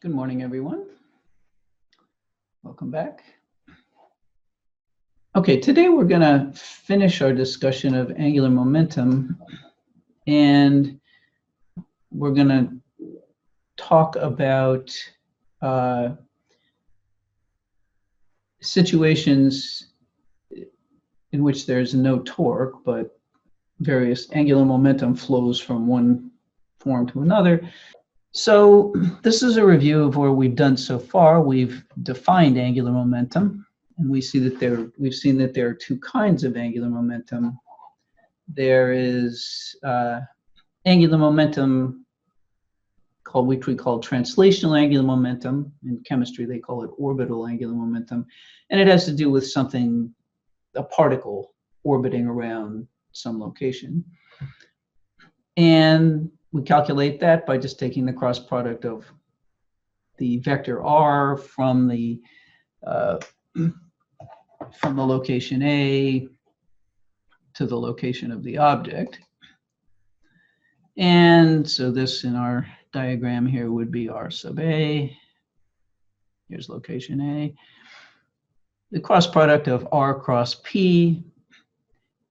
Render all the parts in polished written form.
Good morning, everyone. Welcome back. Okay, today we're going to finish our discussion of angular momentum, and we're going to talk about situations in which there's no torque, but various angular momentum flows from one form to another. So this is a review of what we've done so far. We've defined angular momentum, and we've seen that there are two kinds of angular momentum. There is angular momentum which we call translational angular momentum. In chemistry, they call it orbital angular momentum, and it has to do with a particle orbiting around some location. And we calculate that by just taking the cross product of the vector r from the location A to the location of the object. And so this in our diagram here would be r sub A. Here's location A. The cross product of r cross P.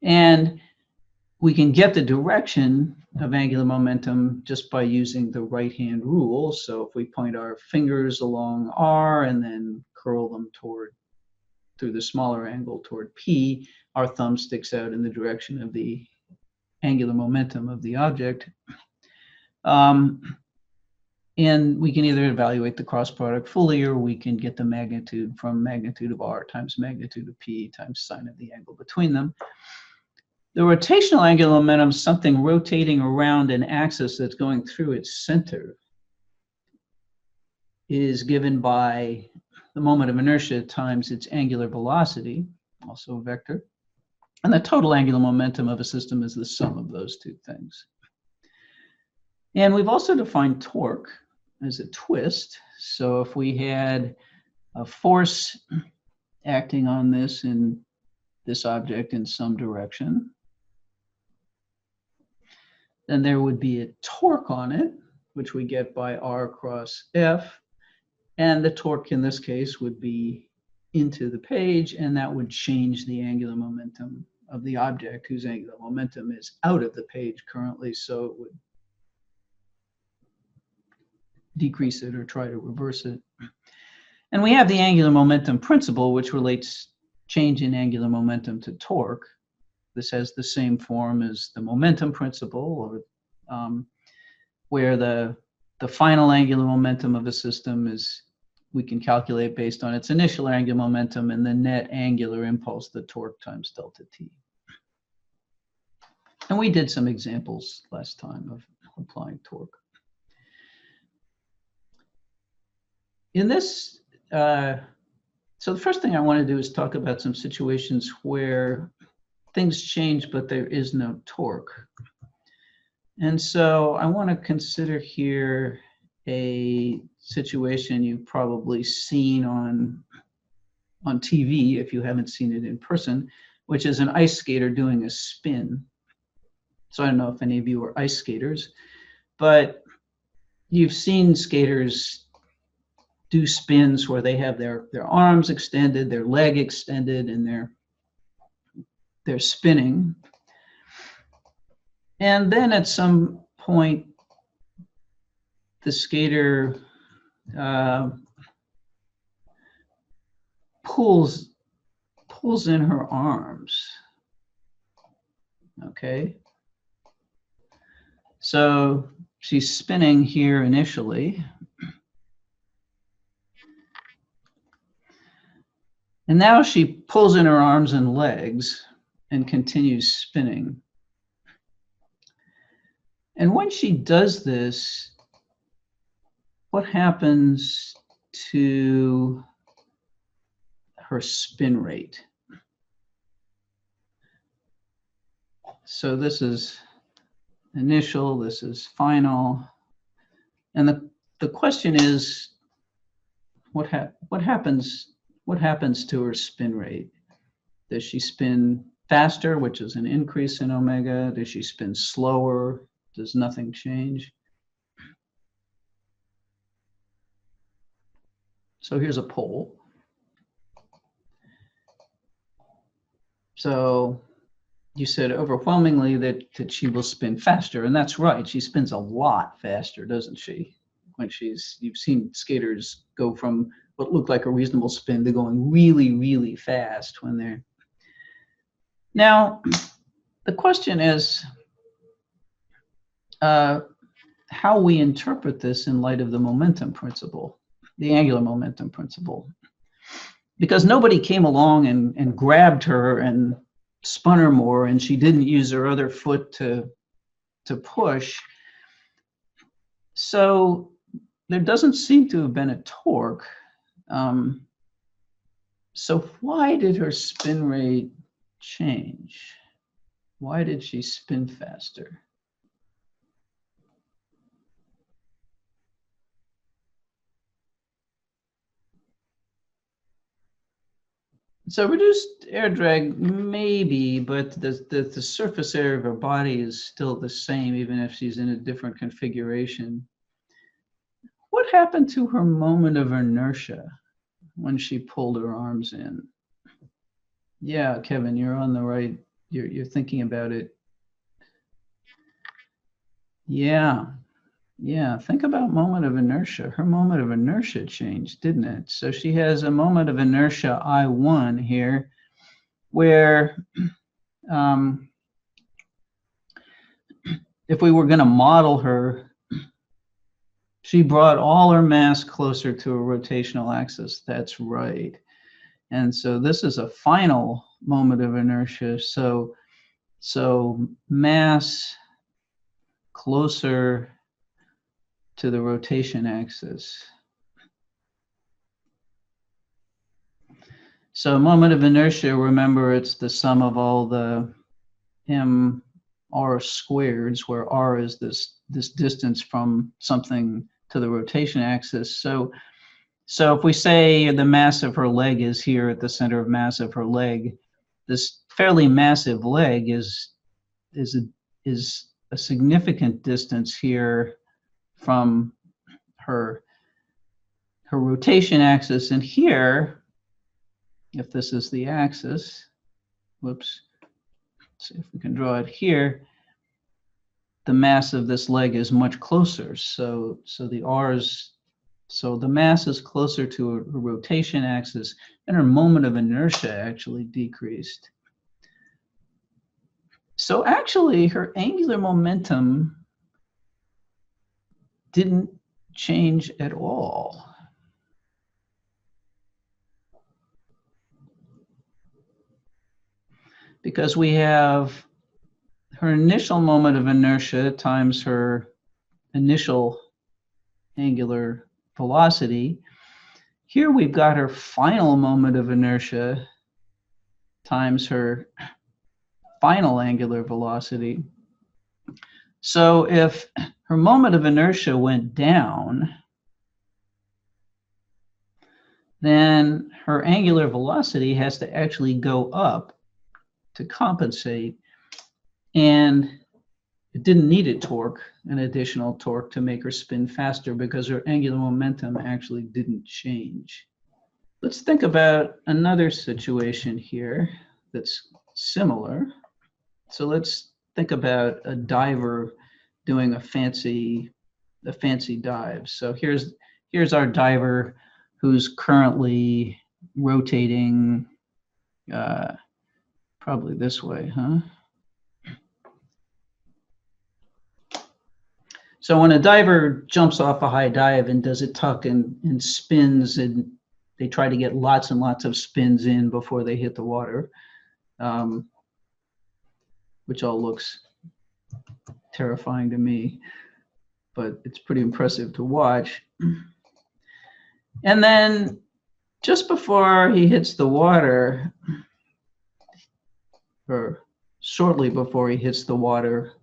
And we can get the direction of angular momentum just by using the right-hand rule. So if we point our fingers along R and then curl them through the smaller angle toward P, our thumb sticks out in the direction of the angular momentum of the object. And we can either evaluate the cross product fully, or we can get the magnitude from magnitude of R times magnitude of P times sine of the angle between them. The rotational angular momentum is something rotating around an axis that's going through its center. It is given by the moment of inertia times its angular velocity, also a vector. And the total angular momentum of a system is the sum of those two things. And we've also defined torque as a twist. So if we had a force acting on this object in some direction, then there would be a torque on it, which we get by R cross F. And the torque in this case would be into the page, and that would change the angular momentum of the object, whose angular momentum is out of the page currently, so it would decrease it or try to reverse it. And we have the angular momentum principle, which relates change in angular momentum to torque. This has the same form as the momentum principle, or where the final angular momentum of a system we can calculate based on its initial angular momentum and the net angular impulse, the torque times delta t. And we did some examples last time of applying torque. In this, so the first thing I want to do is talk about some situations where things change, but there is no torque. And so I want to consider here a situation you've probably seen on TV, if you haven't seen it in person, which is an ice skater doing a spin. So I don't know if any of you are ice skaters, but you've seen skaters do spins where they have their arms extended, their leg extended, and they're spinning. And then at some point, the skater pulls in her arms. Okay. So she's spinning here initially. And now she pulls in her arms and legs and continues spinning. And when she does this, what happens to her spin rate? So this is initial, this is final. And the question is, what happens to her spin rate? Does she spin faster, which is an increase in omega? Does she spin slower? Does nothing change? So here's a pole. So you said overwhelmingly that she will spin faster, and that's right. She spins a lot faster, doesn't she? When you've seen skaters go from what looked like a reasonable spin to going really, really fast when they're. Now, the question is how we interpret this in light of the momentum principle, the angular momentum principle. Because nobody came along and grabbed her and spun her more, and she didn't use her other foot to push. So there doesn't seem to have been a torque. So why did her spin rate change? Why did she spin faster? So reduced air drag, maybe, but the surface area of her body is still the same, even if she's in a different configuration. What happened to her moment of inertia when she pulled her arms in? Yeah, Kevin, you're on the right. You're thinking about it. Yeah. Think about moment of inertia. Her moment of inertia changed, didn't it? So she has a moment of inertia I1 here, where if we were going to model her, she brought all her mass closer to a rotational axis. That's right. And so this is a final moment of inertia. So mass closer to the rotation axis. So moment of inertia, remember, it's the sum of all the m r squareds, where r is this distance from something to the rotation axis. So if we say the mass of her leg is here at the center of mass of her leg, this fairly massive leg is a significant distance here from her rotation axis. And here, if this is the axis, whoops, let's see if we can draw it here, the mass of this leg is much closer. So the mass is closer to a rotation axis, and her moment of inertia actually decreased. So actually, her angular momentum didn't change at all. Because we have her initial moment of inertia times her initial angular velocity. Here we've got her final moment of inertia times her final angular velocity. So if her moment of inertia went down, then her angular velocity has to actually go up to compensate. And it didn't need a torque, an additional torque, to make her spin faster, because her angular momentum actually didn't change. Let's think about another situation here that's similar. So let's think about a diver doing a fancy dive. So here's our diver who's currently rotating probably this way, huh? So when a diver jumps off a high dive and does a tuck and spins, and they try to get lots and lots of spins in before they hit the water, which all looks terrifying to me, but it's pretty impressive to watch. And then just before he hits the water, or shortly before he hits the water,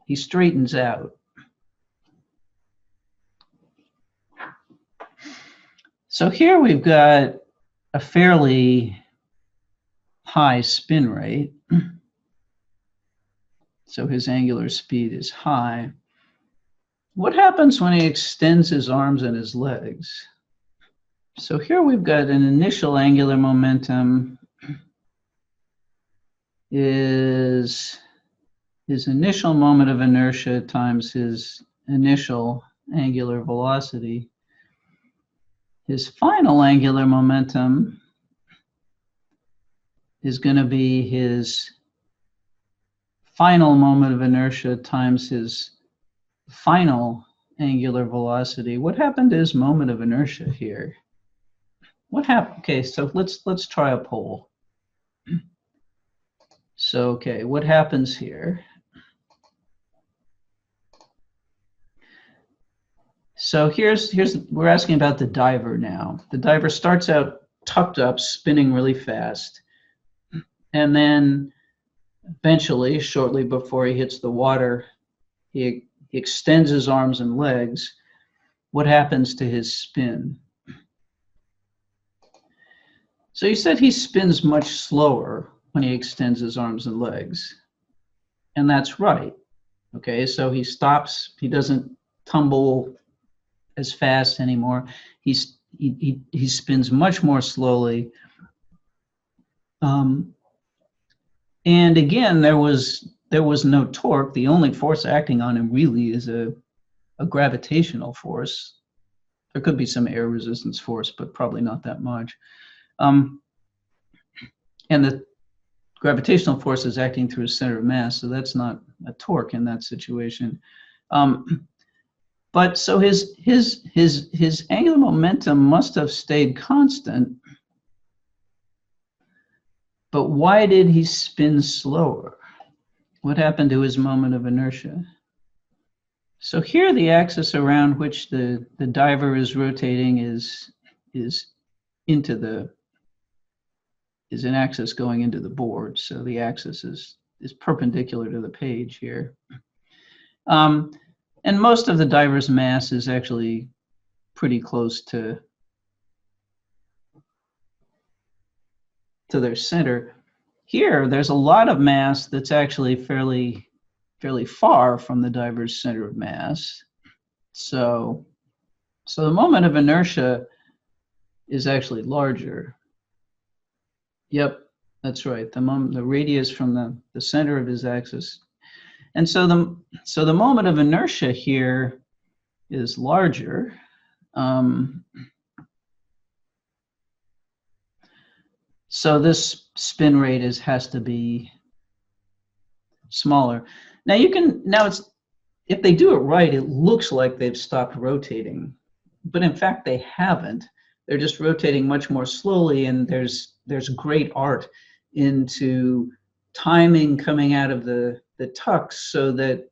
he straightens out. So here we've got a fairly high spin rate. So his angular speed is high. What happens when he extends his arms and his legs? So here we've got an initial angular momentum is his initial moment of inertia times his initial angular velocity. His final angular momentum is going to be his final moment of inertia times his final angular velocity. What happened to his moment of inertia here? What happened? Okay, so let's try a poll. So okay, what happens here? So here's we're asking about the diver now. The diver starts out tucked up, spinning really fast, and then eventually, shortly before he hits the water, he extends his arms and legs. What happens to his spin? So you said he spins much slower when he extends his arms and legs. And that's right. Okay, so he stops, he doesn't tumble as fast anymore. He spins much more slowly. And again, there was no torque. The only force acting on him really is a gravitational force. There could be some air resistance force, but probably not that much. And the gravitational force is acting through a center of mass, so that's not a torque in that situation. But so his angular momentum must have stayed constant. But why did he spin slower? What happened to his moment of inertia? So here the axis around which the diver is rotating is an axis going into the board. So the axis is perpendicular to the page here. And most of the diver's mass is actually pretty close to their center. Here, there's a lot of mass that's actually fairly far from the diver's center of mass. So the moment of inertia is actually larger. Yep, that's right. The radius from the center of his axis. And so the moment of inertia here is larger. So this spin rate has to be smaller. Now if they do it right, it looks like they've stopped rotating, but in fact they haven't. They're just rotating much more slowly, and there's great art into timing coming out of the tucks so that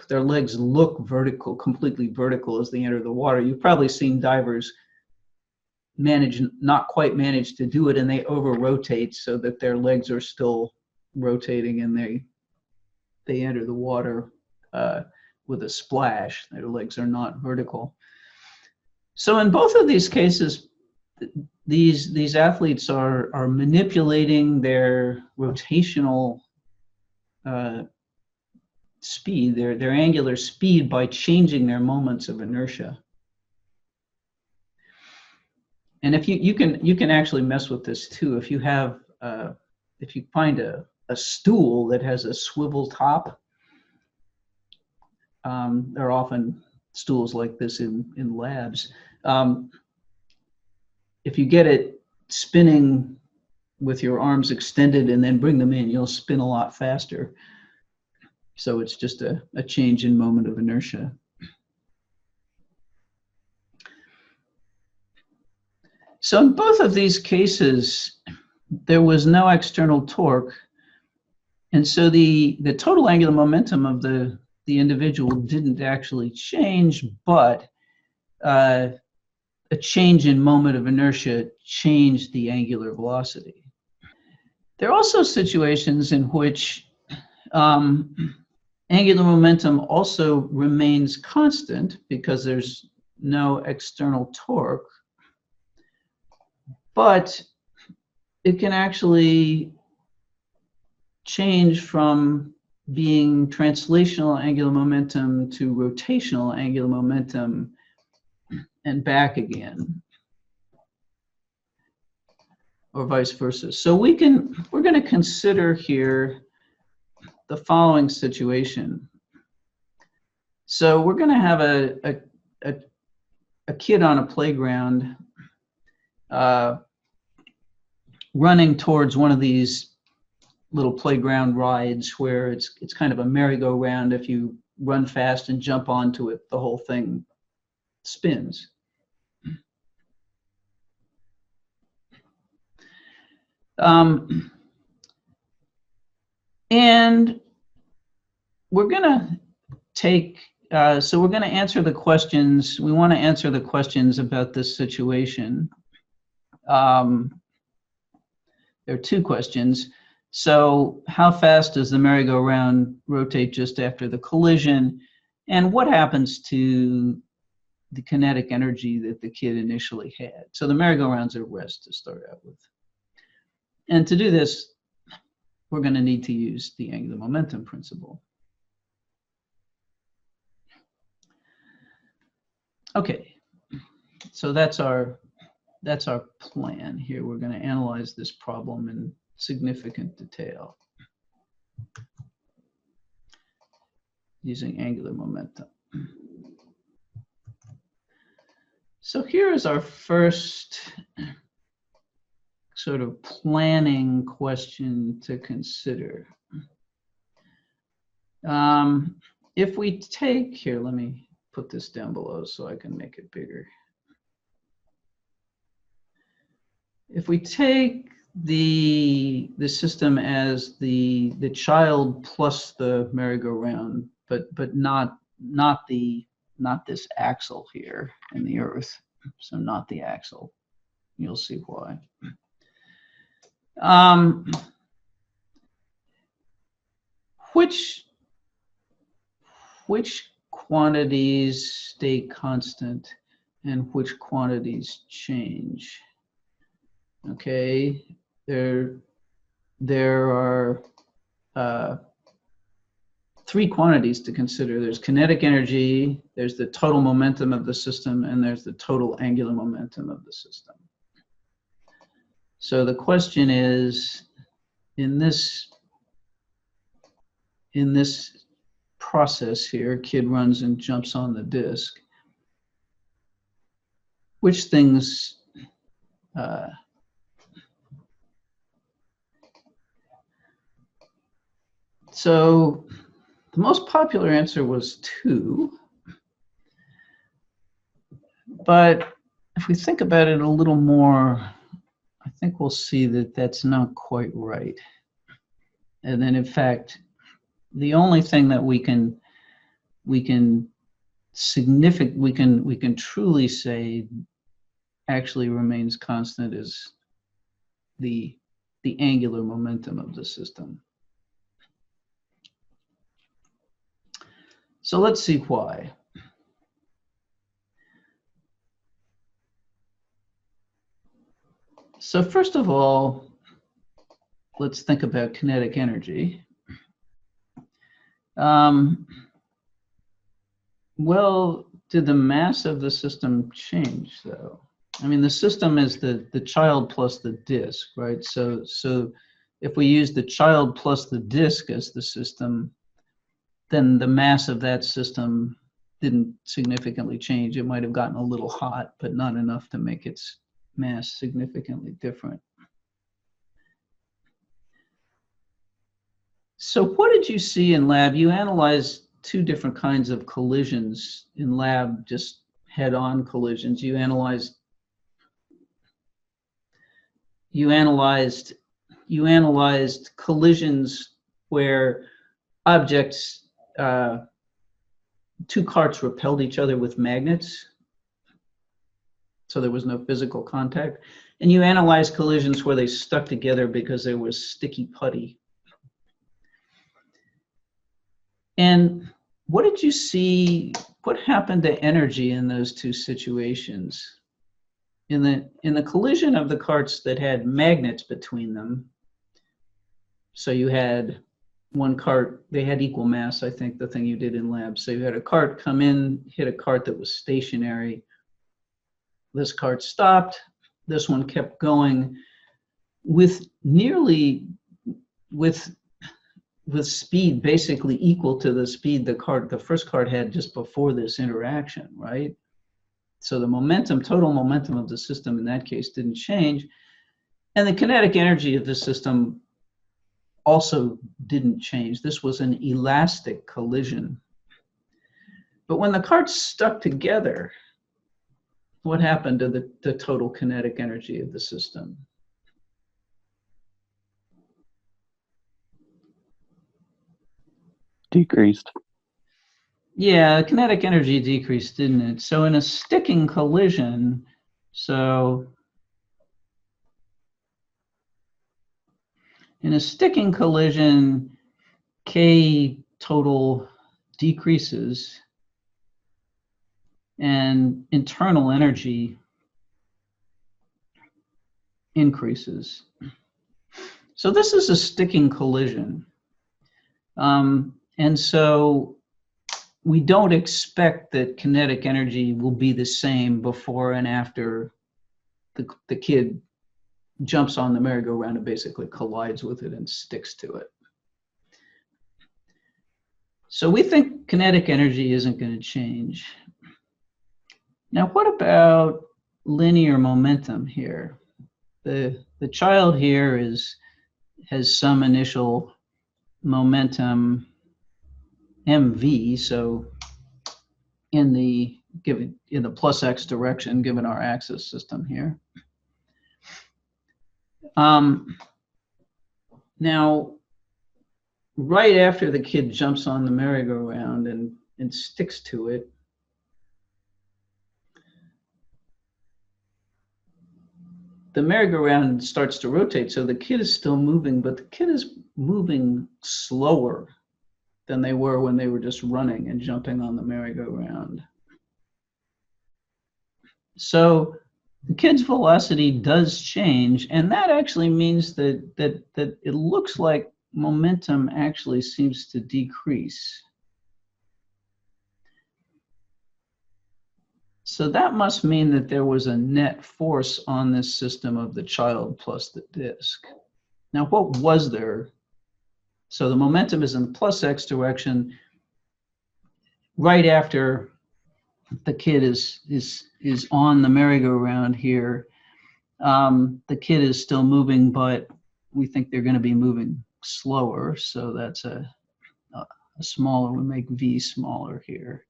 their legs look vertical, completely vertical as they enter the water. You've probably seen divers not quite manage to do it, and they over rotate so that their legs are still rotating, and they enter the water with a splash. Their legs are not vertical. So in both of these cases, these athletes are manipulating their rotational speed, their angular speed, by changing their moments of inertia. And if you can actually mess with this too. If you have if you find a stool that has a swivel top, there are often stools like this in labs. If you get it spinning with your arms extended and then bring them in, you'll spin a lot faster. So it's just a change in moment of inertia. So in both of these cases, there was no external torque. And so the total angular momentum of the individual didn't actually change, but a change in moment of inertia changed the angular velocity. There are also situations in which angular momentum also remains constant because there's no external torque, but it can actually change from being translational angular momentum to rotational angular momentum and back again, or vice versa. So we're going to consider here the following situation. So we're going to have a kid on a playground running towards one of these little playground rides where it's kind of a merry-go-round. If you run fast and jump onto it, the whole thing spins. And we're going to take, so we're going to answer the questions. We want to answer the questions about this situation. There are two questions. So how fast does the merry-go-round rotate just after the collision? And what happens to the kinetic energy that the kid initially had? So the merry-go-round's at rest to start out with. And to do this, we're going to need to use the angular momentum principle. Okay, so that's our plan here. We're going to analyze this problem in significant detail using angular momentum. So here is our first sort of planning question to consider. If we take, here, let me put this down below so I can make it bigger. If we take the system as the child plus the merry-go-round, but not this axle here in the Earth, so not the axle. You'll see why. Which quantities stay constant and which quantities change? Okay, there are three quantities to consider. There's kinetic energy, there's the total momentum of the system, and there's the total angular momentum of the system. So the question is, in this process here, kid runs and jumps on the disc, which things so the most popular answer was 2, but if we think about it a little more, I think we'll see that that's not quite right. And then in fact, the only thing that we can truly say actually remains constant is the angular momentum of the system. So let's see why. So first of all, let's think about kinetic energy. Well, did the mass of the system change though? I mean, the system is the child plus the disk, right? So if we use the child plus the disk as the system, then the mass of that system didn't significantly change. It might have gotten a little hot, but not enough to make its mass significantly different. So what did you see in lab? You analyzed 2 different kinds of collisions in lab, just head-on collisions. You analyzed collisions where objects, 2 carts repelled each other with magnets, so there was no physical contact. And you analyzed collisions where they stuck together because there was sticky putty. And what did you see? What happened to energy in those 2 situations? In the collision of the carts that had magnets between them, so you had one cart, they had equal mass, I think, the thing you did in lab. So you had a cart come in, hit a cart that was stationary, This cart stopped. This one kept going with speed basically equal to the speed the first cart had just before this interaction, right? So the momentum, total momentum of the system in that case didn't change. And the kinetic energy of the system also didn't change. This was an elastic collision. But when the carts stuck together, what happened to the total kinetic energy of the system? Decreased. Yeah, kinetic energy decreased, didn't it? So in a sticking collision, K total decreases and internal energy increases. So this is a sticking collision. And so we don't expect that kinetic energy will be the same before and after the kid jumps on the merry-go-round and basically collides with it and sticks to it. So we think kinetic energy isn't going to change. Now, what about linear momentum here? The child here has some initial momentum mv, so in the plus x direction, given our axis system here. Now, right after the kid jumps on the merry-go-round and sticks to it, the merry-go-round starts to rotate, so the kid is still moving, but the kid is moving slower than they were when they were just running and jumping on the merry-go-round. So the kid's velocity does change, and that actually means that it looks like momentum actually seems to decrease. So that must mean that there was a net force on this system of the child plus the disk. Now, what was there? So the momentum is in the plus x direction. Right after the kid is on the merry-go-round here, the kid is still moving, but we think they're going to be moving slower. So that's a smaller, we make v smaller here.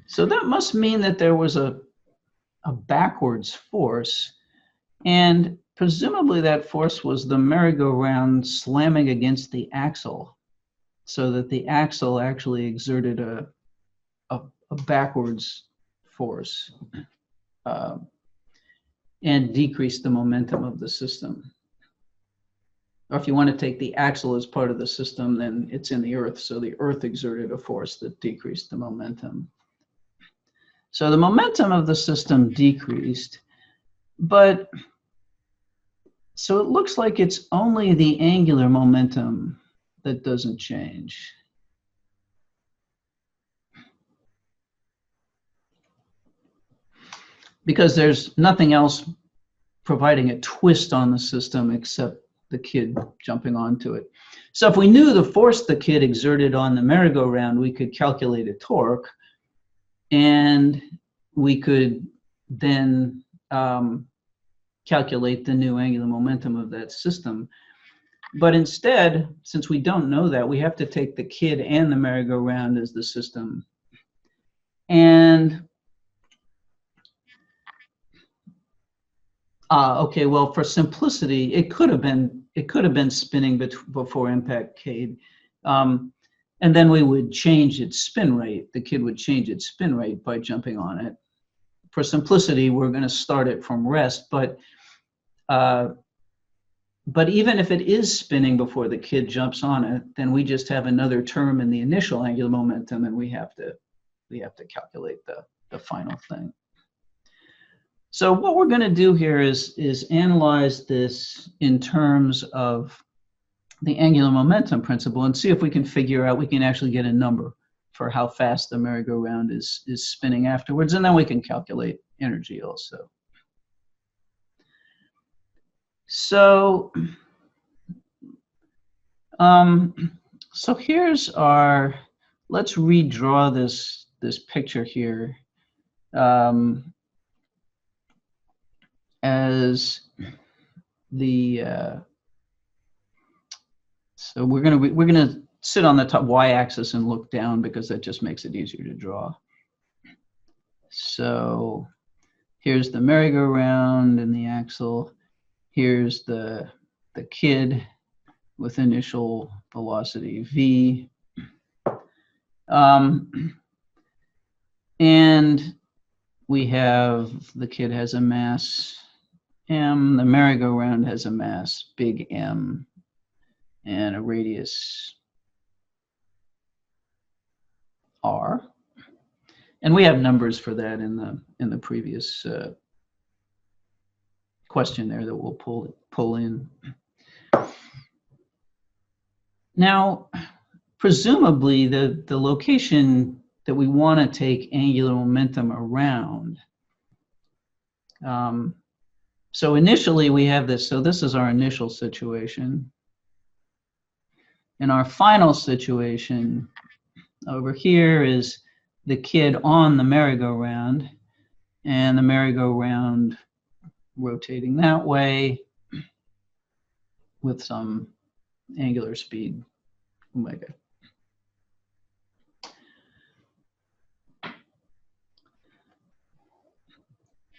So that must mean that there was a backwards force, and presumably that force was the merry-go-round slamming against the axle, so that the axle actually exerted a backwards force and decreased the momentum of the system. Or if you want to take the axle as part of the system, then it's in the earth, so the earth exerted a force that decreased the momentum. So the momentum of the system decreased, but so it looks like it's only the angular momentum that doesn't change. Because there's nothing else providing a twist on the system except the kid jumping onto it. So if we knew the force the kid exerted on the merry-go-round, we could calculate a torque, and we could then calculate the new angular momentum of that system. But instead, since we don't know that, we have to take the kid and the merry-go-round as the system. And okay, well, for simplicity, it could have been spinning before impact, Cade. And then we would change its spin rate. The kid would change its spin rate by jumping on it. For simplicity, we're going to start it from rest, but even if it is spinning before the kid jumps on it, then we just have another term in the initial angular momentum, and we have to calculate the final thing. So what we're going to do here is analyze this in terms of the angular momentum principle and see if we can figure out, we can actually get a number for how fast the merry-go-round is spinning afterwards, and then we can calculate energy also. So, so here's our, let's redraw this picture here as the, so we're gonna sit on the top y-axis and look down because that just makes it easier to draw. So here's the merry-go-round and the axle. Here's the kid with initial velocity v. And we have the kid has a mass m, the merry-go-round has a mass big M, and a radius r. And we have numbers for that in the previous question there that we'll pull in. Now, presumably the location that we want to take angular momentum around. So initially we have this, so this is our initial situation. And our final situation over here is the kid on the merry-go-round, and the merry-go-round rotating that way with some angular speed omega.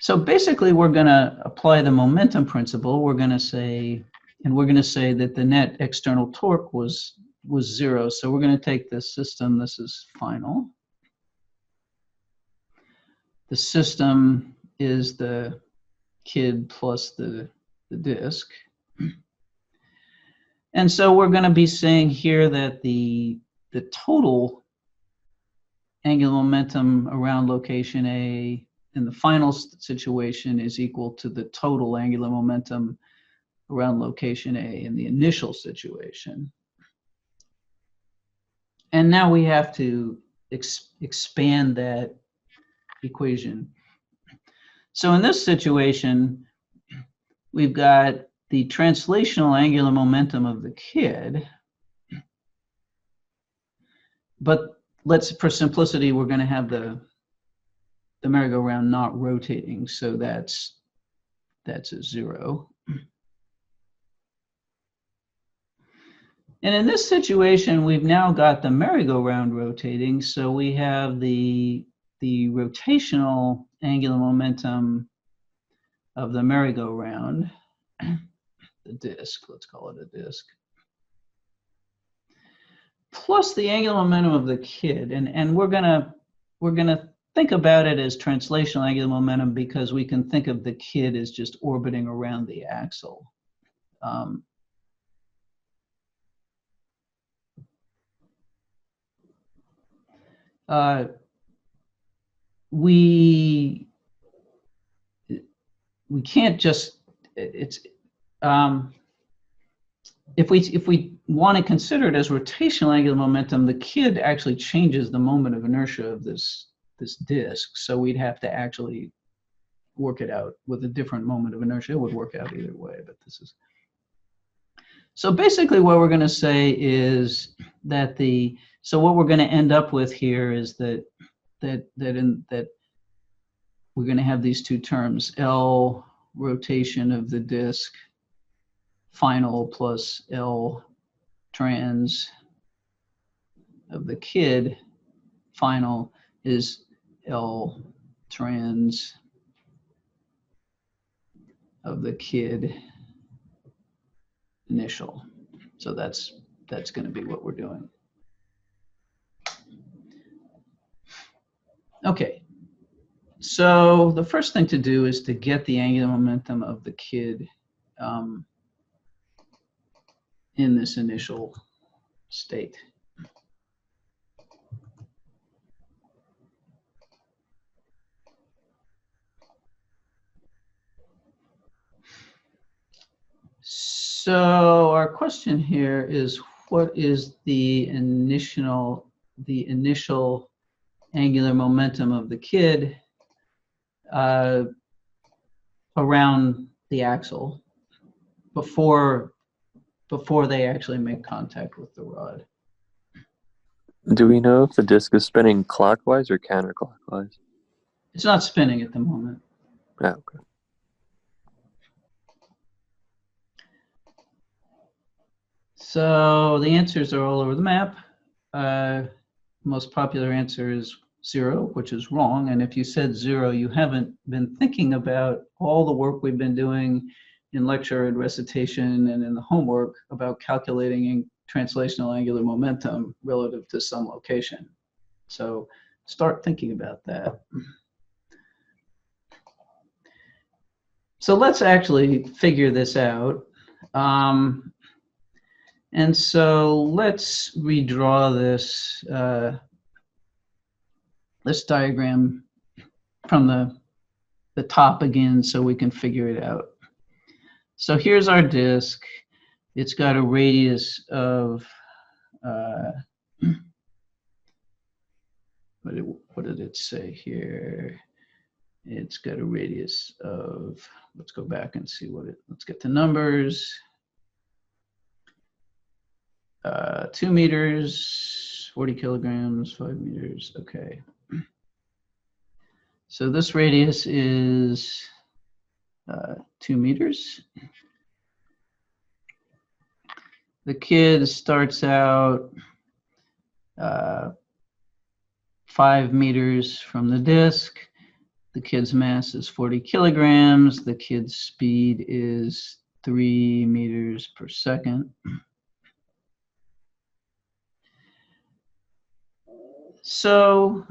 So basically we're going to apply the momentum principle. We're going to say, and we're going to say that the net external torque was 0. So we're going to take this system, this is final. The system is the kid plus the disk. And so we're going to be saying here that the total angular momentum around location A in the final situation is equal to the total angular momentum around location A in the initial situation. And now we have to expand that equation. So in this situation, we've got the translational angular momentum of the kid, but let's, for simplicity, we're going to have the merry-go-round not rotating, so that's a 0. And in this situation, we've now got the merry-go-round rotating, so we have the rotational angular momentum of the merry-go-round, the disk, let's call it a disk, plus the angular momentum of the kid, and we're gonna think about it as translational angular momentum because we can think of the kid as just orbiting around the axle. We can't just, it's if we want to consider it as rotational angular momentum, the kid actually changes the moment of inertia of this disk, so we'd have to actually work it out with a different moment of inertia. It would work out either way, but this is. So basically what we're going to say is that so what we're going to end up with here is that we're going to have these two terms, L rotation of the disk final plus L trans of the kid final is L trans of the kid initial. So that's going to be what we're doing. Okay. So the first thing to do is to get the angular momentum of the kid in this initial state. So our question here is, what is the initial the initial angular momentum of the kid around the axle before they actually make contact with the rod. Do we know if the disc is spinning clockwise or counterclockwise? It's not spinning at the moment. Yeah, okay. So the answers are all over the map. Most popular answer is 0, which is wrong. And if you said 0, you haven't been thinking about all the work we've been doing in lecture and recitation and in the homework about calculating translational angular momentum relative to some location. So start thinking about that. So let's actually figure this out. And so let's redraw this this diagram from the top again so we can figure it out. So here's our disk. It's got a radius of what did it say here? It's got a radius of, let's go back and see let's get the numbers. 2 meters, 40 kilograms, 5 meters, okay. So this radius is 2 meters. The kid starts out 5 meters from the disk. The kid's mass is 40 kilograms. The kid's speed is 3 meters per second. So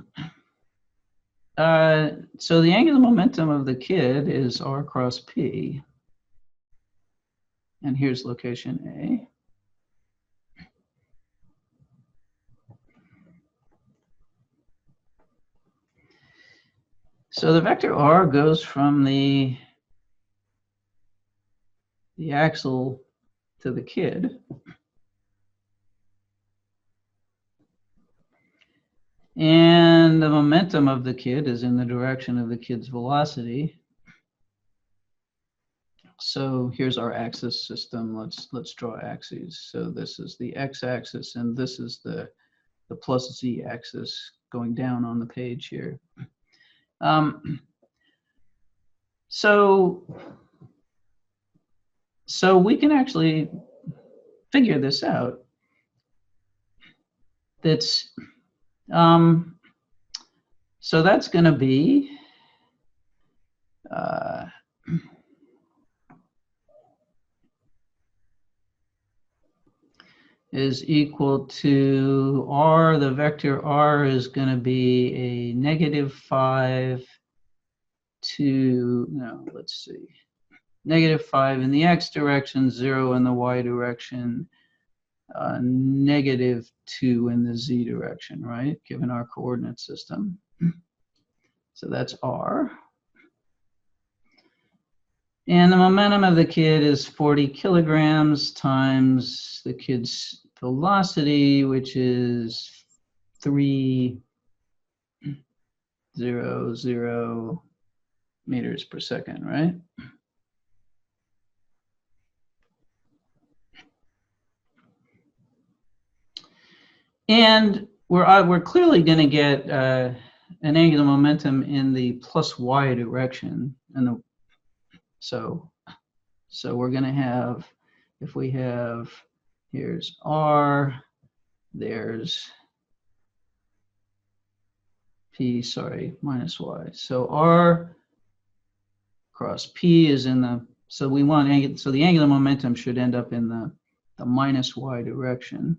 the angular momentum of the kid is r cross p. And here's location A. So the vector r goes from the axle to the kid. And the momentum of the kid is in the direction of the kid's velocity. So here's our axis system. Let's draw axes. So this is the x-axis, and this is the plus z-axis going down on the page here. So we can actually figure this out. That's so that's going to be is equal to r. The vector r is going to be a -5 to, no, let's see, -5 in the x direction, 0 in the y direction, -2 in the z direction, right? Given our coordinate system. So that's r. And the momentum of the kid is 40 kilograms times the kid's velocity, which is 300 meters per second, right? And we're clearly going to get an angular momentum in the plus y direction, and so we're going to have, if we have, here's r, there's p, sorry, minus y. So r cross p is in the, so we want, so the angular momentum should end up in the minus y direction.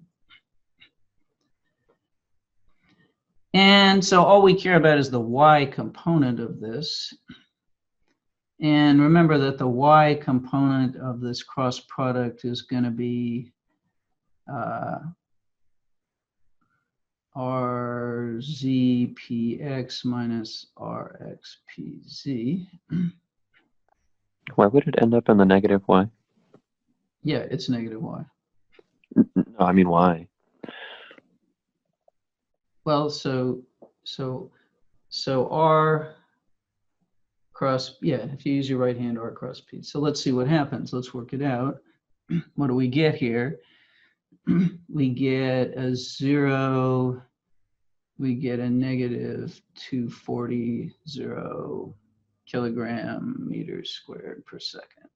And so all we care about is the y component of this. And remember that the y component of this cross product is going to be rzpx minus rxpz. Why would it end up in the negative y? Yeah, it's negative y. No, I mean why? Well, so R cross, yeah, if you use your right hand, R cross P. So let's see what happens. Let's work it out. What do we get here? We get a 0, we get a negative 240 kilogram meters squared per second.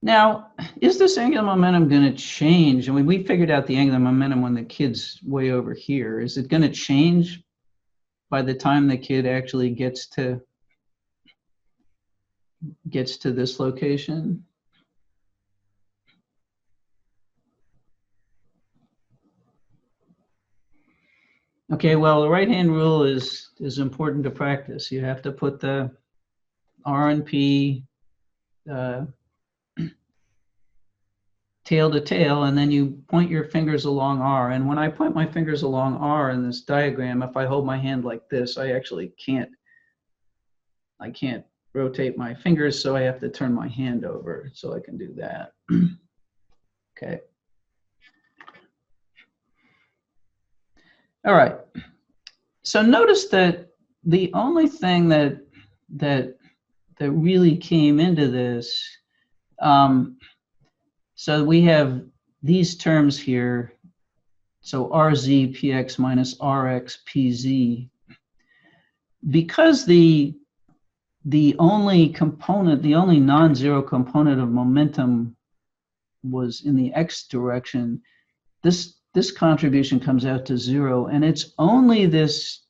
Now, is this angular momentum going to change? I mean, we figured out the angular momentum when the kid's way over here. Is it going to change by the time the kid actually gets to this location? Okay, well, the right-hand rule is important to practice. You have to put the R and P tail to tail, and then you point your fingers along R. And when I point my fingers along R in this diagram, if I hold my hand like this, I actually can't rotate my fingers, so I have to turn my hand over so I can do that. Okay. All right. So notice that the only thing that really came into this, so we have these terms here. So RZ PX minus RX PZ. Because the only component, the only non-zero component of momentum was in the X direction, this contribution comes out to 0, and it's only this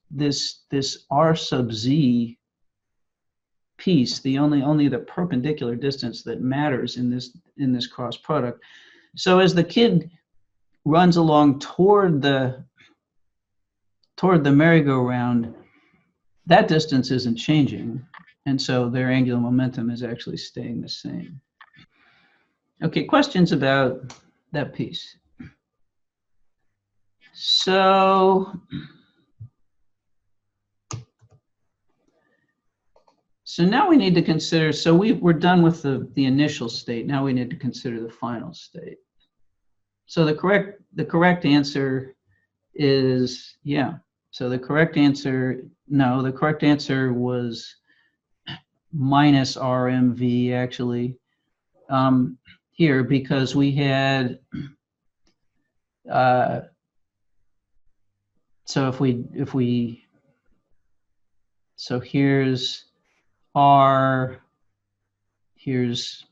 R sub Z piece, only the perpendicular distance that matters in this cross product. So as the kid runs along toward the merry-go-round, that distance isn't changing, and so their angular momentum is actually staying the same. Okay, questions about that piece? So now we need to consider, so we're done with the initial state. Now we need to consider the final state. So the correct answer is, yeah. So the correct answer, no, the correct answer was minus RMV actually here, because we had, so so here's R, here's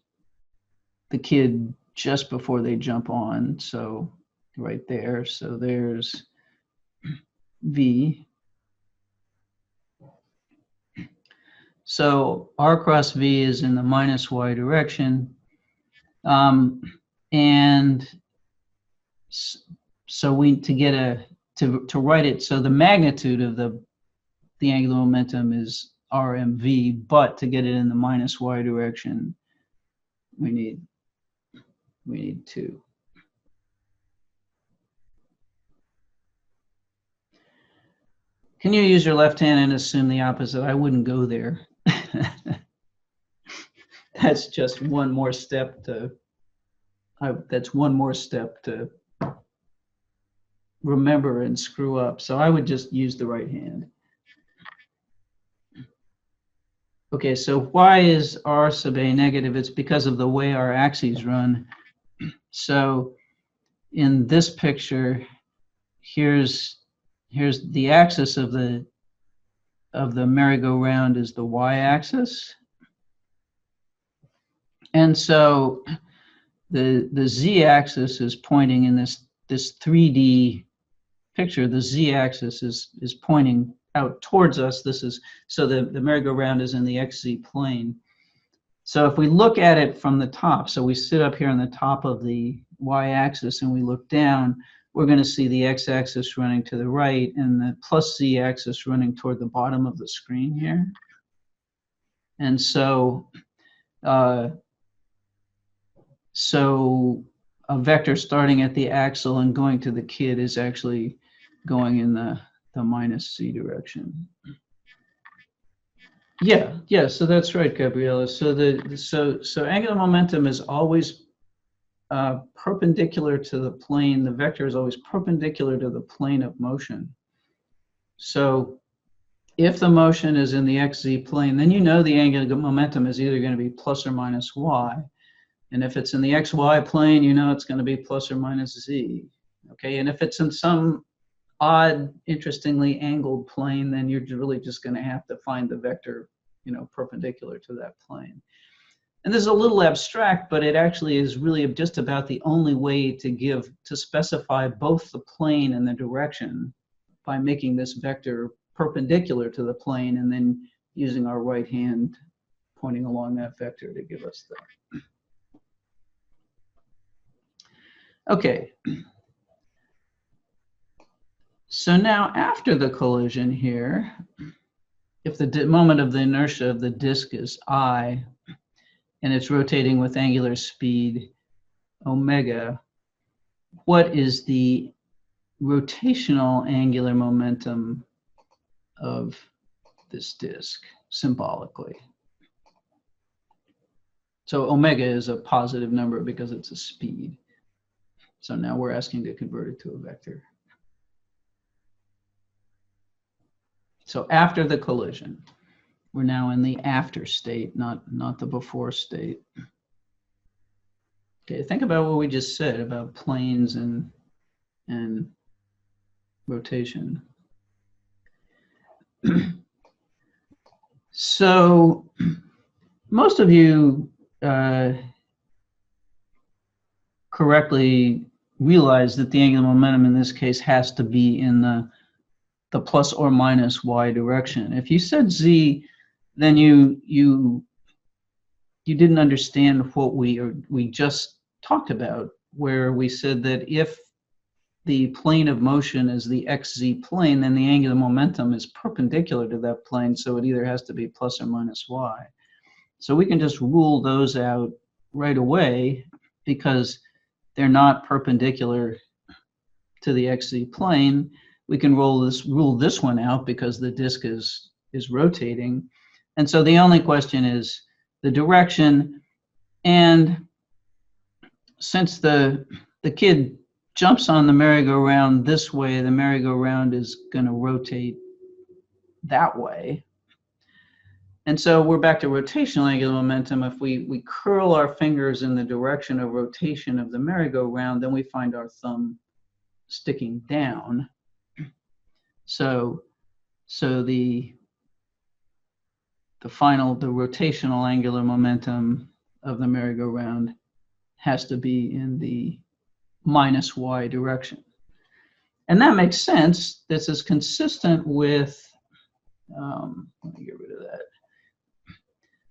the kid just before they jump on, so right there, so there's V. So R cross V is in the minus Y direction, and so we to write it, so the magnitude of the angular momentum is RMV, but to get it in the minus Y direction, we need 2. Can you use your left hand and assume the opposite? I wouldn't go there. That's just one more step to, that's one more step to remember and screw up. So I would just use the right hand. Okay, so why is R sub A negative? It's because of the way our axes run. So in this picture, here's the axis of the merry-go-round is the y-axis, and so the z-axis is pointing in this 3D picture. The z-axis is pointing out towards us. This is, so the merry-go-round is in the xz plane. So if we look at it from the top, so we sit up here on the top of the y-axis and we look down, we're going to see the x-axis running to the right and the plus z-axis running toward the bottom of the screen here. And so so a vector starting at the axle and going to the kid is actually going in the minus z direction. Yeah, so that's right, Gabriela. So angular momentum is always perpendicular to the plane. The vector is always perpendicular to the plane of motion. So if the motion is in the xz plane, then you know the angular momentum is either going to be plus or minus y. And if it's in the xy plane, you know it's going to be plus or minus z. Okay, and if it's in some odd, interestingly angled plane, then you're really just going to have to find the vector, perpendicular to that plane. And this is a little abstract, but it actually is really just about the only way to specify both the plane and the direction by making this vector perpendicular to the plane and then using our right hand pointing along that vector to give us the. Okay. So now after the collision here, if the moment of the inertia of the disk is I, and it's rotating with angular speed omega, what is the rotational angular momentum of this disk symbolically? So omega is a positive number because it's a speed. So now we're asking to convert it to a vector. So after the collision, we're now in the after state, not the before state. Okay, think about what we just said about planes and rotation. So most of you correctly realize that the angular momentum in this case has to be in the plus or minus y direction. If you said z, then you didn't understand what we just talked about, where we said that if the plane of motion is the xz plane, then the angular momentum is perpendicular to that plane, so it either has to be plus or minus y. So we can just rule those out right away because they're not perpendicular to the xz plane. We can rule this one out because the disk is rotating. And so the only question is the direction. And since the kid jumps on the merry-go-round this way, the merry-go-round is going to rotate that way. And so we're back to rotational angular momentum. If we curl our fingers in the direction of rotation of the merry-go-round, then we find our thumb sticking down. So the rotational angular momentum of the merry-go-round has to be in the minus y direction. And that makes sense. This is consistent with, let me get rid of that.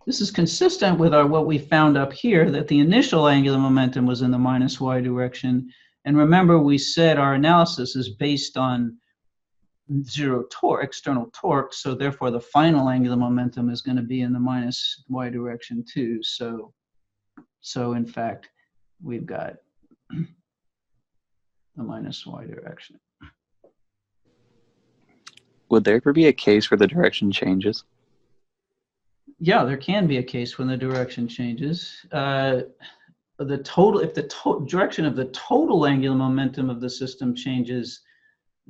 This is consistent with what we found up here, that the initial angular momentum was in the minus y direction. And remember, we said our analysis is based on zero torque, external torque, so therefore the final angular momentum is going to be in the minus y direction too. So in fact, we've got the minus y direction. Would there ever be a case where the direction changes? Yeah, there can be a case when the direction changes. If the direction of the total angular momentum of the system changes,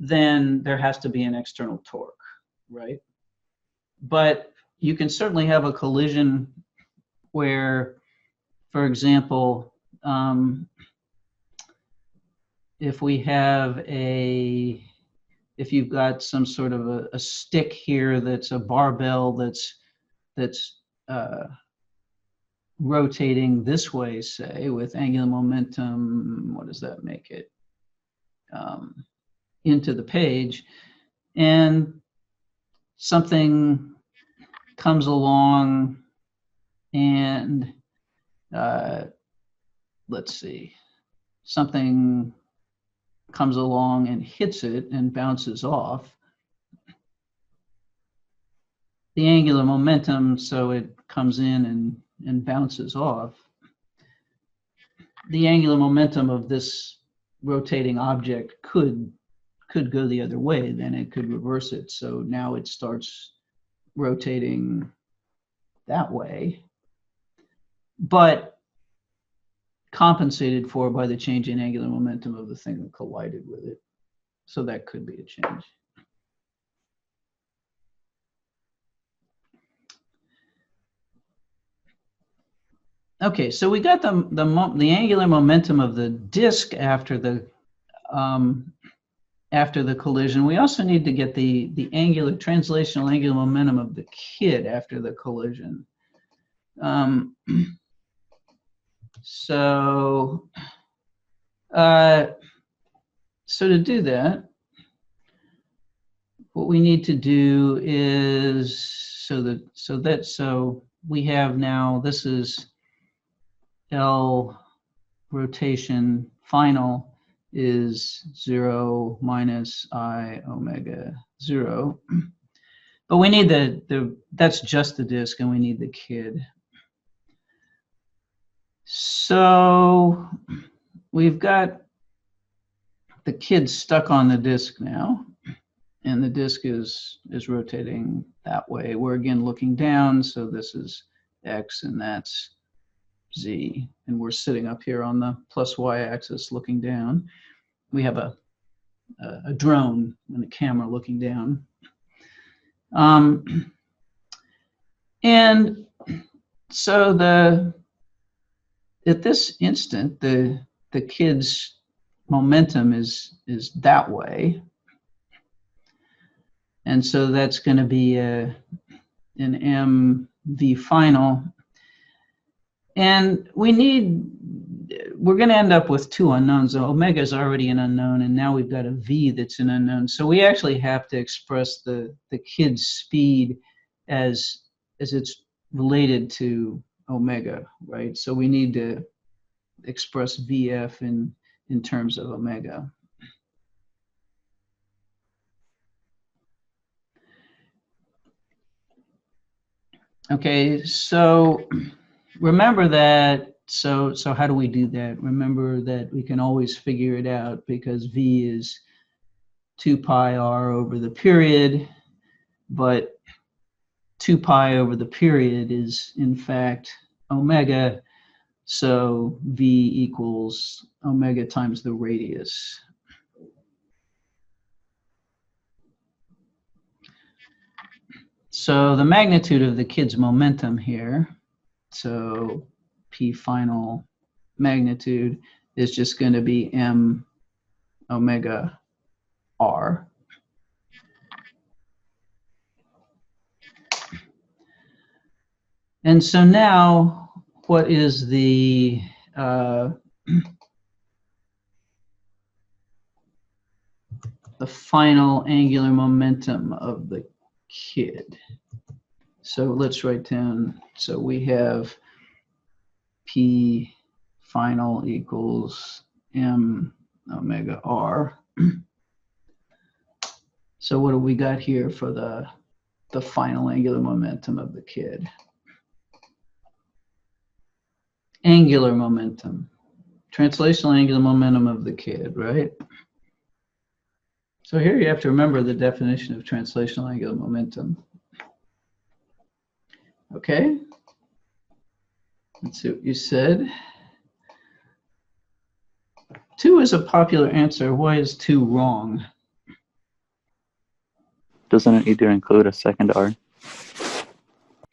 then there has to be an external torque, right? But you can certainly have a collision where, for example, if you've got some sort of a stick here that's a barbell that's rotating this way, say, with angular momentum, what does that make it? Into the page, and something comes along and let's see, something comes along and hits it and bounces off. The angular momentum, so it comes in and bounces off. The angular momentum of this rotating object could go the other way, then it could reverse it. So now it starts rotating that way, but compensated for by the change in angular momentum of the thing that collided with it. So that could be a change. Okay, so we got the angular momentum of the disk after the collision. We also need to get the translational angular momentum of the kid after the collision. So to do that, what we need to do is so we have now, this is L rotation final is 0 minus I omega 0. But we need that's just the disk, and we need the kid. So we've got the kid stuck on the disk now, and the disk is rotating that way. We're again looking down, so this is X and that's Z, and we're sitting up here on the plus Y axis looking down. We have a drone and a camera looking down. And so at this instant, the kid's momentum is that way. And so that's going to be an MV final. And we're going to end up with two unknowns. So omega is already an unknown, and now we've got a V that's an unknown. So we actually have to express the kid's speed as it's related to omega, right? So we need to express VF in terms of omega. Okay, so remember that, so how do we do that? Remember that we can always figure it out because V is 2 pi r over the period, but 2 pi over the period is in fact omega, so V equals omega times the radius. So the magnitude of the kid's momentum here, so P final magnitude is just going to be M omega R. And so now, what is the final angular momentum of the kid? So let's write down, so we have P final equals M omega R. So what do we got here for the final angular momentum of the kid? Angular momentum, translational angular momentum of the kid, right? So here you have to remember the definition of translational angular momentum. Okay, let's see what you said. 2 is a popular answer. Why is 2 wrong? Doesn't it need to include a second R?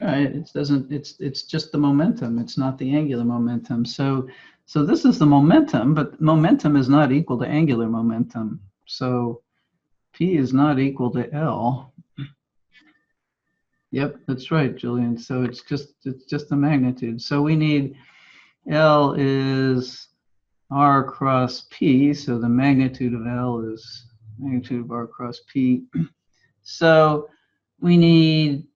Right, it doesn't. It's just the momentum. It's not the angular momentum. So this is the momentum, but momentum is not equal to angular momentum. So P is not equal to L. Yep, that's right, Julian. So it's just the magnitude. So we need L is R cross P. So the magnitude of L is magnitude of R cross P. So we need.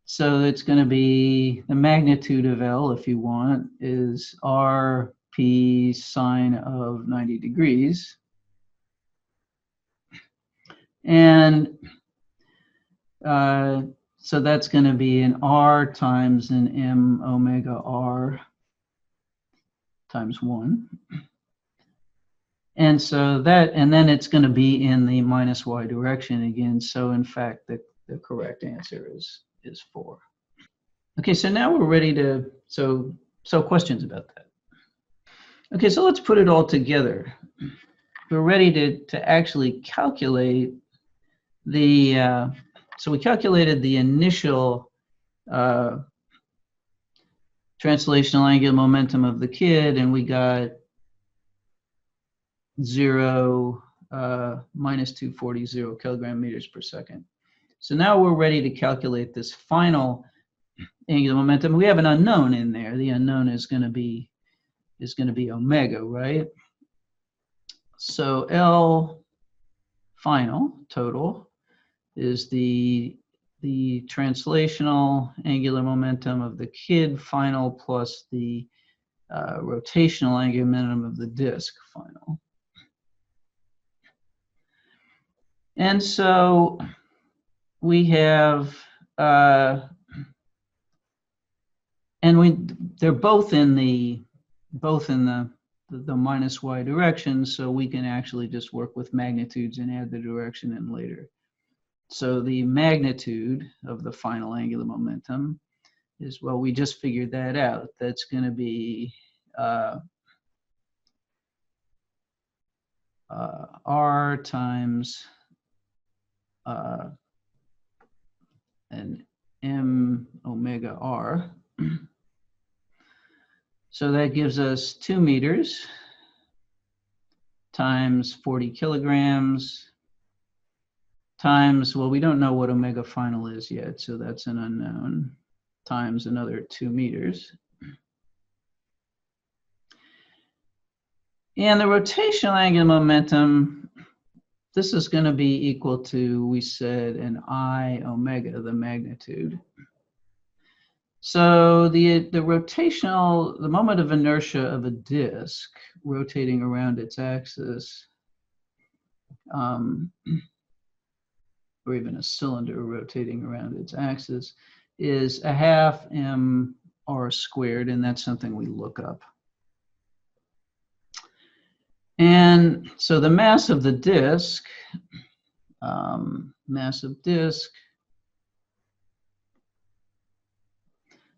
So it's going to be the magnitude of L, if you want, is RP sine of 90 degrees. And so that's going to be an R times an M omega R times 1. And so and then it's going to be in the minus Y direction again. So in fact, the correct answer is 4. Okay, so now we're ready to, so questions about that. Okay, so let's put it all together. We're ready to actually calculate the, so we calculated the initial translational angular momentum of the kid, and we got 0, minus 240, 0 kilogram meters per second. So now we're ready to calculate this final angular momentum. We have an unknown in there. The unknown is going to be omega, right? So L final total is the translational angular momentum of the kid final plus the rotational angular momentum of the disk final. And so we have, they're both in the minus y direction, so we can actually just work with magnitudes and add the direction in later. So the magnitude of the final angular momentum is, well, we just figured that out. That's going to be r times an m omega r. So that gives us 2 meters times 40 kilograms times, well, we don't know what omega final is yet, so that's an unknown, times another 2 meters. And the rotational angular momentum, this is going to be equal to, we said, an I omega, the magnitude. So the rotational, the moment of inertia of a disk rotating around its axis, or even a cylinder rotating around its axis, is 1/2 mr squared, and that's something we look up. And so the mass of the disk,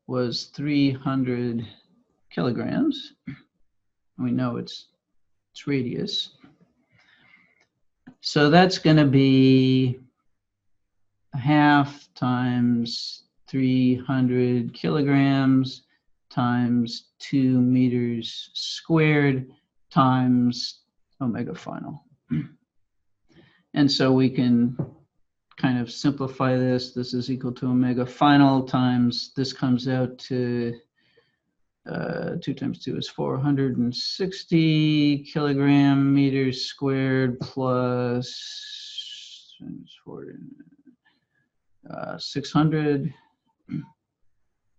was 300 kilograms. We know its radius. So that's going to be 1/2 times 300 kilograms times 2 meters squared times omega final. And so we can kind of simplify this. This is equal to omega final times, this comes out to 2 times 2 is 460 kilogram meters squared plus 600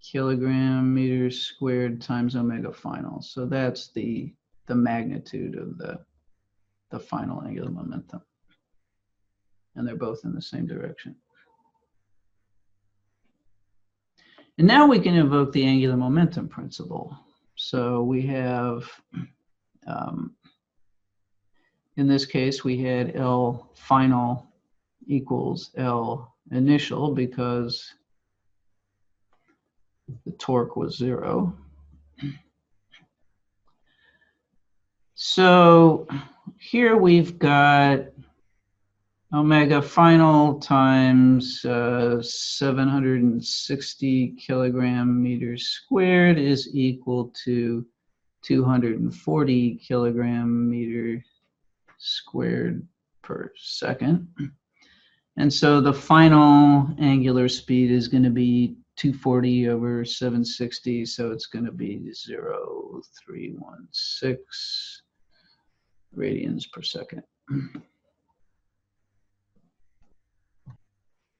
kilogram meters squared times omega final. So that's the magnitude of the final angular momentum. And they're both in the same direction. And now we can invoke the angular momentum principle. So we have, in this case, we had L final equals L initial because the torque was 0. So here we've got omega final times 760 kilogram meters squared is equal to 240 kilogram meter squared per second. And so the final angular speed is going to be 240 over 760, so it's going to be 0.316 radians per second.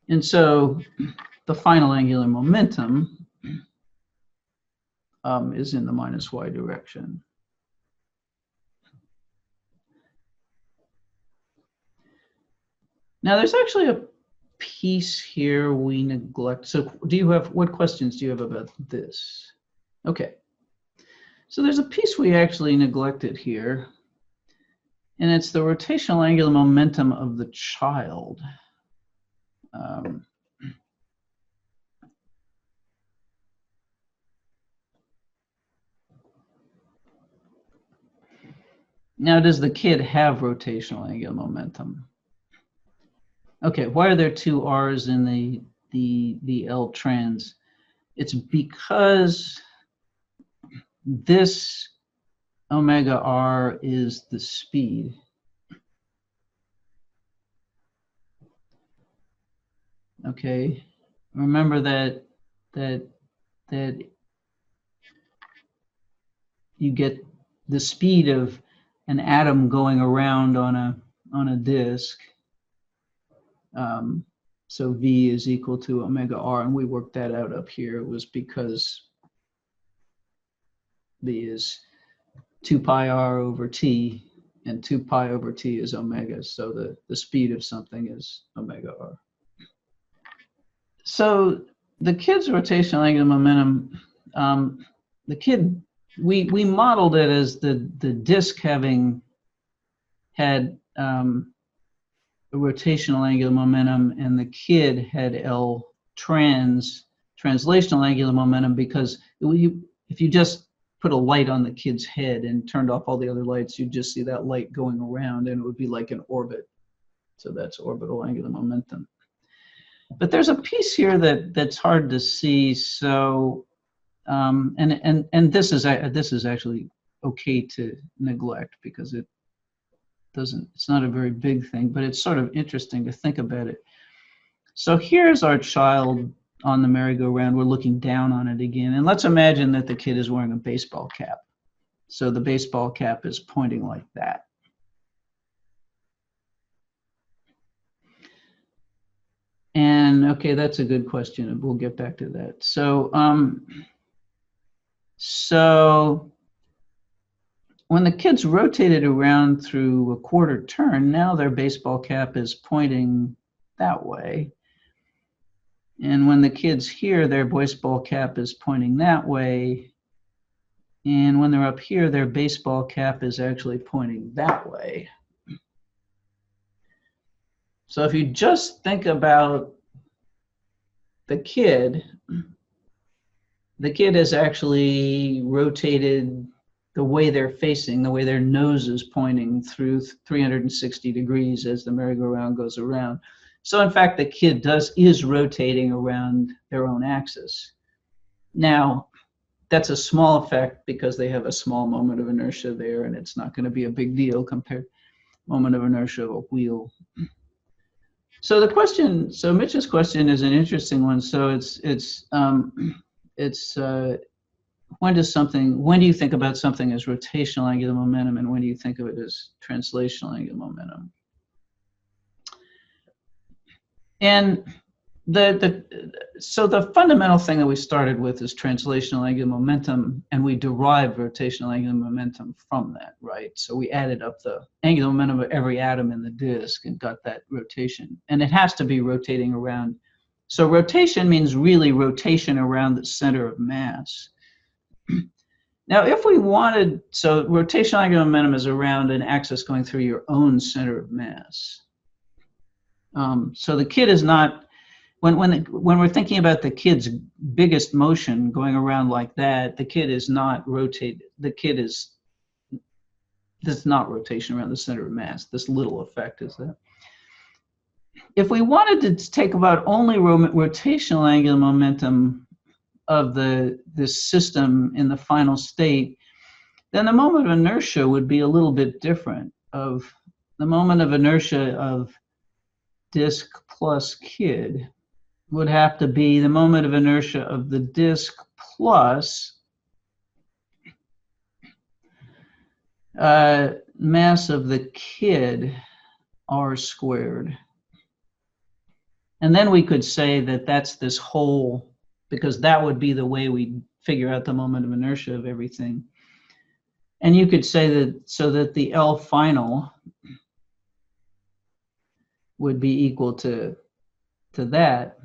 And so the final angular momentum is in the minus y direction. Now there's actually a piece here we neglect. So what questions do you have about this? Okay. So there's a piece we actually neglected here, and it's the rotational angular momentum of the child. Now, does the kid have rotational angular momentum? Okay, why are there two R's in the L trans? It's because this omega R is the speed. Okay, remember that you get the speed of an atom going around on a disk. So V is equal to omega R, and we worked that out up here. It was because V is 2 pi R over T, and 2 pi over T is omega. So the speed of something is omega R. So the kid's rotational angular momentum, we modeled it as the disk having had a rotational angular momentum, and the kid had L translational angular momentum, because if you just put a light on the kid's head and turned off all the other lights, you'd just see that light going around, and it would be like an orbit. So that's orbital angular momentum. But there's a piece here that's hard to see. So and this is actually okay to neglect, because it's not a very big thing, but it's sort of interesting to think about it. So here's our child on the merry-go-round. We're looking down on it again, and let's imagine that the kid is wearing a baseball cap. So the baseball cap is pointing like that. And okay, that's a good question, and we'll get back to that. So so when the kids rotated around through a quarter turn, now their baseball cap is pointing that way. And when the kids here, their baseball cap is pointing that way. And when they're up here, their baseball cap is actually pointing that way. So if you just think about the kid is actually rotated the way they're facing, the way their nose is pointing through 360 degrees as the merry-go-round goes around. So in fact, the kid is rotating around their own axis. Now, that's a small effect because they have a small moment of inertia there, and it's not going to be a big deal compared to moment of inertia of a wheel. So Mitch's question is an interesting one. So when do you think about something as rotational angular momentum, and when do you think of it as translational angular momentum? And so the fundamental thing that we started with is translational angular momentum, and we derived rotational angular momentum from that, right? So we added up the angular momentum of every atom in the disk and got that rotation. And it has to be rotating around. So rotation means really rotation around the center of mass. Now, if we wanted, so rotational angular momentum is around an axis going through your own center of mass. So the kid is not, when we're thinking about the kid's biggest motion going around like that, the kid is not rotated. There's not rotation around the center of mass. This little effect is that. If we wanted to take about only rotational angular momentum of this system in the final state, then the moment of inertia would be a little bit different. Of the moment of inertia of disk plus kid would have to be the moment of inertia of the disk plus mass of the kid r squared. And then we could say that that's this whole, because that would be the way we figure out the moment of inertia of everything. And you could say that so that the L final would be equal to that,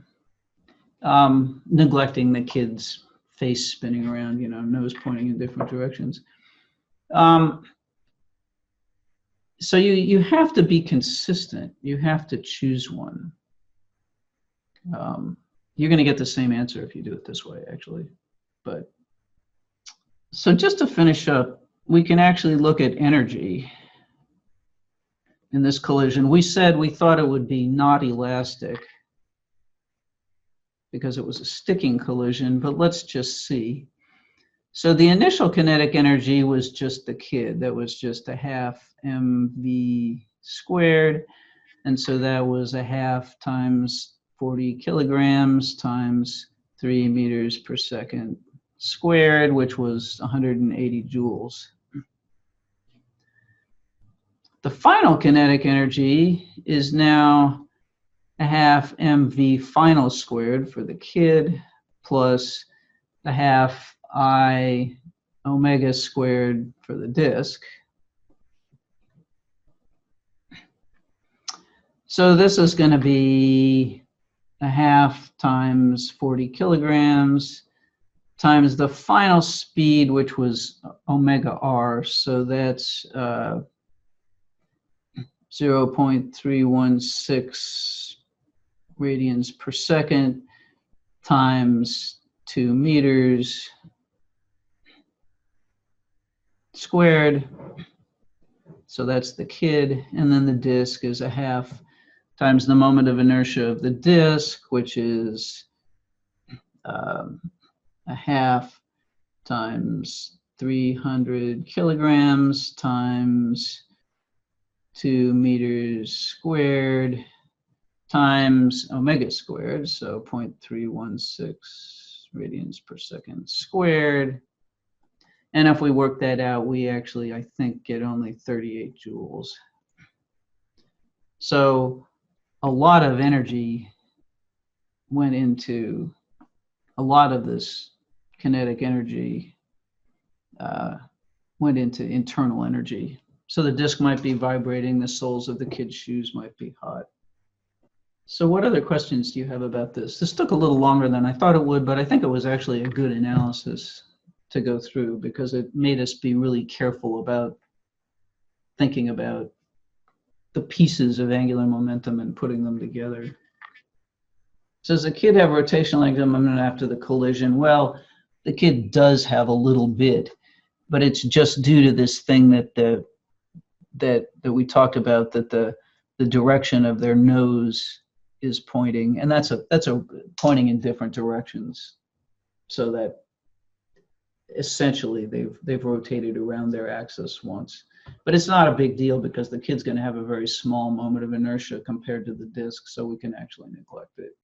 neglecting the kid's face spinning around, nose pointing in different directions. So you have to be consistent. You have to choose one. You're going to get the same answer if you do it this way, actually. But so just to finish up, we can actually look at energy. in this collision. We said we thought it would be not elastic because it was a sticking collision, but let's just see. So the initial kinetic energy was just the kid. That was just a half mv squared. And so that was a half times 40 kilograms times 3 meters per second squared, which was 180 joules. The final kinetic energy is now a half mv final squared for the kid plus a half I omega squared for the disk. So this is going to be a half times 40 kilograms times the final speed, which was omega r. So that's 0.316 radians per second times 2 meters squared. So that's the kid. And then the disk is a half times the moment of inertia of the disk, which is a half times 300 kilograms times 2 meters squared times omega squared, so 0.316 radians per second squared. And if we work that out, we actually, I think, get only 38 joules. So a lot of energy went into, a lot of this kinetic energy went into internal energy. So the disk might be vibrating, the soles of the kid's shoes might be hot. So what other questions do you have about this? This took a little longer than I thought it would, but I think it was actually a good analysis to go through because it made us be really careful about thinking about the pieces of angular momentum and putting them together. So does the kid have rotational angular momentum after the collision? Well, the kid does have a little bit, but it's just due to this thing that we talked about, that the direction of their nose is pointing, and that's a pointing in different directions, so that essentially they've rotated around their axis once. But it's not a big deal because the kid's going to have a very small moment of inertia compared to the disk, so we can actually neglect it.